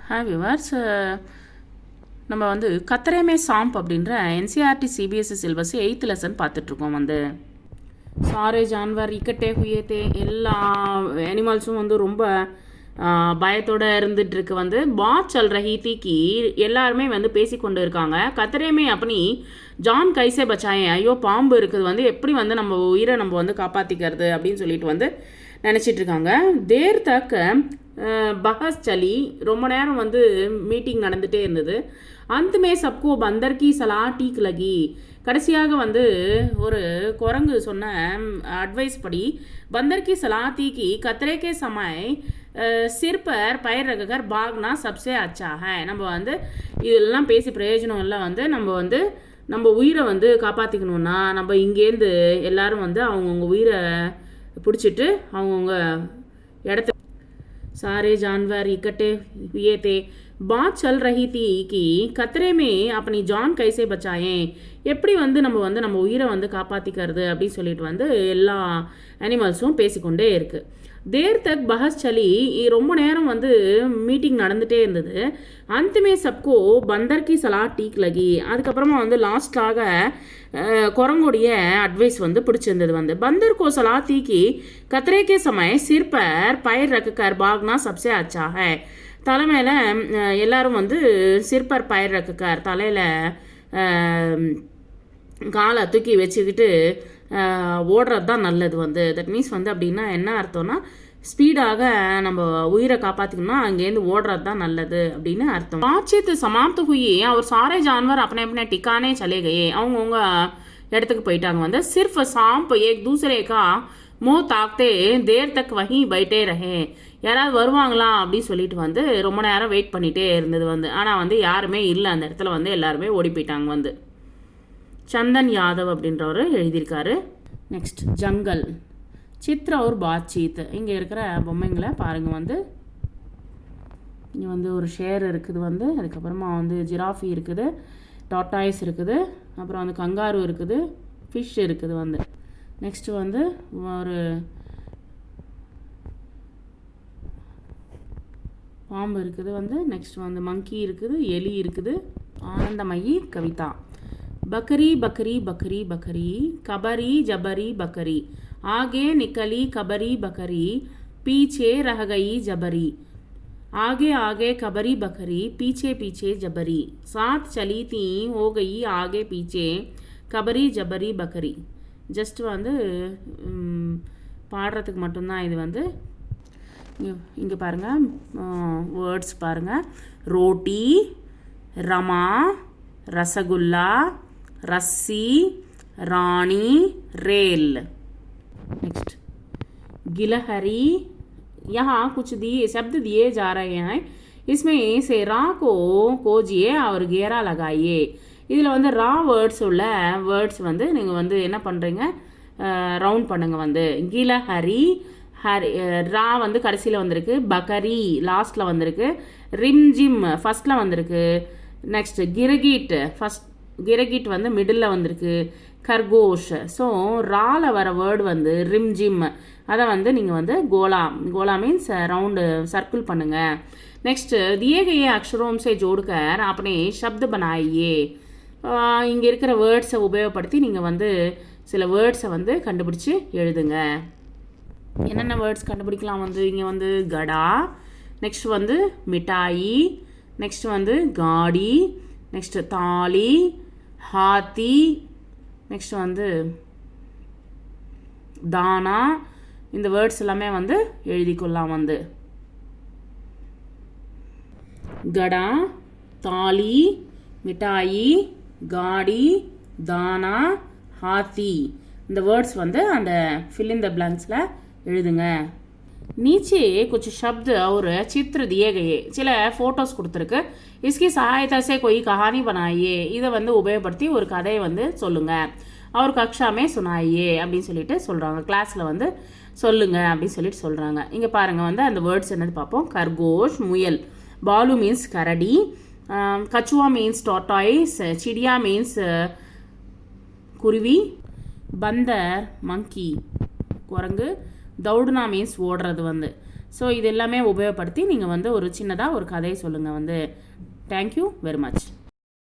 Hi viewers, நம்ம வந்து கத்தரேமே champ அப்படின்ற NCERT CBSE syllabus 8th lesson பார்த்துட்ருக்கோம். வந்து சாரே ஜான்வர் இக்கட்டே ஹுயேத்தே எல்லா அனிமல்ஸும் வந்து ரொம்ப பயத்தோடு இருந்துகிட்ருக்கு. வந்து பாத் சல் ரஹி தீக்கி எல்லாருமே வந்து பேசிக்கொண்டு இருக்காங்க. கத்தரேமே அப்படி ஜான் கைசே பச்சாயேன், ஐயோ பாம்பு இருக்குது, வந்து எப்படி வந்து நம்ம உயிரை நம்ம வந்து காப்பாற்றிக்கிறது அப்படின்னு சொல்லிட்டு வந்து நினச்சிட்ருக்காங்க. தேர் தக்க பஹஸ் சலி, ரொம்ப நேரம் வந்து மீட்டிங் நடந்துகிட்டே இருந்தது. அந்தமே சப்கோ பந்தர்கி சலா டீக் லகி, கடைசியாக வந்து ஒரு குரங்கு சொன்ன அட்வைஸ் படி பந்தர்கி சலாத்தீக்கி கத்திரேக்கே சமாய் சிற்பர் பயிர் ரகர் பாக்னா சப்சே அச்சா ஹை. நம்ம வந்து இதெல்லாம் பேசி பிரயோஜனம் இல்லை. வந்து நம்ம உயிரை வந்து காப்பாற்றிக்கணுன்னா நம்ம இங்கேருந்து எல்லாரும் வந்து அவங்கவுங்க உயிரை பிடிச்சிட்டு அவங்கவுங்க இடத்த सारे जानवर इकट्ठे हुए थे. बात चल रही थी कि खतरे में अपनी जान कैसे बचाएं, எப்படி வந்து நம்ம உயிரை வந்து காப்பாற்றிக்கிறது அப்படின்னு சொல்லிட்டு வந்து எல்லா அனிமல்ஸும் பேசிக்கொண்டே இருக்குது. தேர் தக் பஹஸ் சலி, ரொம்ப நேரம் வந்து மீட்டிங் நடந்துகிட்டே இருந்தது. அந்தமே சப்கோ பந்தர்கி சலா டீக் லகி, அதுக்கப்புறமா வந்து லாஸ்டாக குரங்குடைய அட்வைஸ் வந்து பிடிச்சிருந்தது. வந்து பந்தர் கோ சலா தீக்கி கத்திரேக்கே சமய சிற்பர் பயிர் ரக்கர் பாக்னா சப்சே அச்சா ஹை. தலைமையில் எல்லாரும் வந்து சிற்பர் பயிர் ரக்கர் தலையில் காலை தூக்கி வச்சுக்கிட்டு ஓடுறது தான் நல்லது. வந்து தட் மீன்ஸ் வந்து அப்படின்னா என்ன அர்த்தம்னா, ஸ்பீடாக நம்ம உயிரை காப்பாற்றிக்கணும்னா அங்கேருந்து ஓடுறது தான் நல்லது அப்படின்னு அர்த்தம். बातचीत समाप्त हुई और सारे जानवर अपने अपने ठिकाने चले गए. அவங்கவுங்க இடத்துக்கு போயிட்டாங்க. வந்து सिर्फ सांप एक दूसरे का मुंह ताकते देर तक वहीं बैठे रहे. யாராவது வருவாங்களா அப்படின்னு சொல்லிட்டு வந்து ரொம்ப நேரம் வெயிட் பண்ணிகிட்டே இருந்தது. வந்து ஆனால் வந்து யாருமே இல்லை அந்த இடத்துல. வந்து எல்லாருமே ஓடி போயிட்டாங்க. வந்து சந்தன் யாதவ் அப்படின்றவர் எழுதியிருக்காரு. நெக்ஸ்ட் ஜங்கல் சித்ரா ஒரு பாத்சீத். இங்கே இருக்கிற பொம்மைங்களை பாருங்கள். வந்து இங்கே வந்து ஒரு ஷேர் இருக்குது. வந்து அதுக்கப்புறமா வந்து ஜிராஃபி இருக்குது, டாட்டாய்ஸ் இருக்குது, அப்புறம் வந்து கங்காரு இருக்குது, ஃபிஷ் இருக்குது. வந்து நெக்ஸ்ட் வந்து ஒரு பாம்பு இருக்குது. வந்து நெக்ஸ்ட் வந்து மங்கி இருக்குது, எலி இருக்குது. ஆனந்தமயி கவிதா. बकरी बकरी बकरी बकरी कबरी जबरी बकरी आगे निकली कबरी बकरी पीछे रह गई जबरी आगे आगे कबरी बकरी पीछे पीछे जबरी साथ चली थी हो गई आगे पीछे कबरी जबरी बकरी. ஜஸ்ட் வந்து பாடுறதுக்கு மட்டும்தான் இது. வந்து இங்கே பாருங்கள், வேர்ட்ஸ் பாருங்கள். ரோட்டி, ரமா, ரசகுல்லா, रस्सी, रानी, रेल. नेक्स्ट गिलहरी. यहाँ कुछ शब्द दिए जा रहे हैं. इसमें से रा को खोजिए और घेरा लगाइए. இதில் வந்து ரா வேர்ட்ஸ் உள்ள வேர்ட்ஸ் வந்து நீங்கள் வந்து என்ன பண்ணுறீங்க, ரவுண்ட் பண்ணுங்கள். வந்து கிலஹரி, ஹரி ரா வந்து கடைசியில் வந்திருக்கு, பக்கரி லாஸ்ட்டில் வந்திருக்கு, ரிம்ஜிம் ஃபஸ்ட்டில் வந்திருக்கு. நெக்ஸ்ட் கிரகிட், கிரகிட் வந்து மிடில் வந்திருக்கு, கர்கோஷ். ஸோ ரால வர வேர்டு வந்து ரிம்ஜிம், அதை வந்து நீங்கள் வந்து கோலா, கோலா மீன்ஸ் ரவுண்டு சர்க்கிள் பண்ணுங்கள். நெக்ஸ்ட் दिए गए अक्षरों से जोड़कर अपने शब्द बनाइए. இங்கே இருக்கிற வேர்ட்ஸை உபயோகப்படுத்தி நீங்கள் வந்து சில வேர்ட்ஸை வந்து கண்டுபிடிச்சி எழுதுங்க. என்னென்ன வேர்ட்ஸ் கண்டுபிடிக்கலாம்? வந்து இங்கே வந்து கடா, நெக்ஸ்ட் வந்து மிட்டாயி, நெக்ஸ்ட் வந்து காடி, நெக்ஸ்ட் தாலி, ஹாத்தி, நெக்ஸ்ட் வந்து தானா. இந்த வேர்ட்ஸ் எல்லாமே வந்து எழுதிக்கொள்ளலாம். வந்து கடா, தாலி, மிட்டாயி, காடி, தானா, ஹாத்தி. இந்த வேர்ட்ஸ் வந்து அந்த fill in the blanksல எழுதுங்க. नीचे कुछ शब्द और चित्र दिए गए. சில ஃபோட்டோஸ் கொடுத்துருக்கு. इसकी सहायता से कोई कहानी बनाइए. இதை வந்து உபயோகப்படுத்தி ஒரு கதையை வந்து சொல்லுங்கள். அவர் கக்ஷாமே சுனாயே அப்படின்னு சொல்லிட்டு சொல்கிறாங்க. கிளாஸில் வந்து சொல்லுங்க அப்படின்னு சொல்லிட்டு சொல்கிறாங்க. இங்கே பாருங்கள், வந்து அந்த வேர்ட்ஸ் என்னது பார்ப்போம். கர்கோஷ் முயல், பாலு மீன்ஸ் கரடி, கச்சுவா மீன்ஸ் டாட்டாய்ஸ், சிடியா மீன்ஸ் குருவி, பந்தர் மங்கி குரங்கு, தௌடுனா மீன்ஸ் ஓடுறது. வந்து ஸோ இது எல்லாமே உபயோகப்படுத்தி நீங்கள் வந்து ஒரு சின்னதாக ஒரு கதையை சொல்லுங்கள் வந்து. Thank you very much.